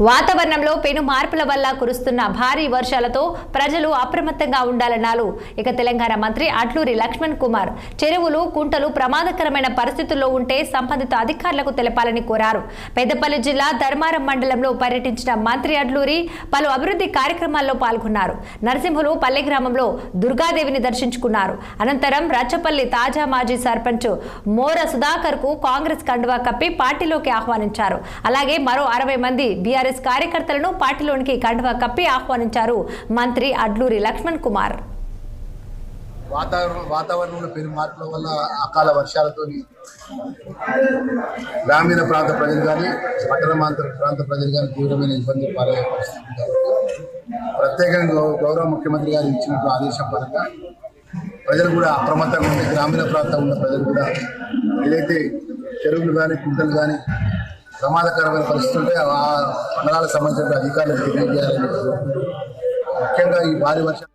వాతావరణంలో పెను మార్పుల వల్ల కురుస్తున్న భారీ వర్షాలతో ప్రజలు అప్రమత్తంగా ఉండాలన్నారు. ఇక తెలంగాణ మంత్రి అడ్లూరి లక్ష్మణ్ కుమార్ చెరువులు, కుంటలు ప్రమాదకరమైన పరిస్థితుల్లో ఉంటే సంబంధిత అధికారులకు తెలపాలని కోరారు. పెద్దపల్లి జిల్లా ధర్మారం మండలంలో పర్యటించిన మంత్రి అడ్లూరి పలు అభివృద్ధి కార్యక్రమాల్లో పాల్గొన్నారు. నరసింహులు పల్లె గ్రామంలో దుర్గాదేవిని దర్శించుకున్నారు. అనంతరం రచ్చపల్లి తాజా మాజీ సర్పంచ్ మోర సుధాకర్ కు కాంగ్రెస్ కండువా కప్పి పార్టీలోకి ఆహ్వానించారు. అలాగే మరో 60 మంది బీఆర్ఎస్ కార్యకర్తలను పార్టీలోనికి కండువా కప్పి ఆహ్వానించారు మంత్రి అడ్లూరి లక్ష్మణ్ కుమార్. వాతావరణంలో పెను మార్పుల వల్ల అకాల వర్షాలతో గ్రామీణ ప్రాంత ప్రజలు కానీ పట్టణ ప్రాంత ప్రజలు కానీ తీవ్రమైన ఇబ్బందులు పాలయ్యే పరిస్థితి కాబట్టి ప్రత్యేకంగా గౌరవ ముఖ్యమంత్రి గారు ఇచ్చినట్టు ఆదేశం పరంగా ప్రజలు కూడా అప్రమత్తంగా ఉండి గ్రామీణ ప్రాంతం ఉన్న ప్రజలు కూడా ఏదైతే చెరువులు కానీ కుంటలు కానీ ప్రమాదకరమైన పరిస్థితులు ఉంటే ఆ మండలాలకు సంబంధించిన అధికారులకు తెలియజేయాలని ముఖ్యంగా ఈ భారీ వర్షం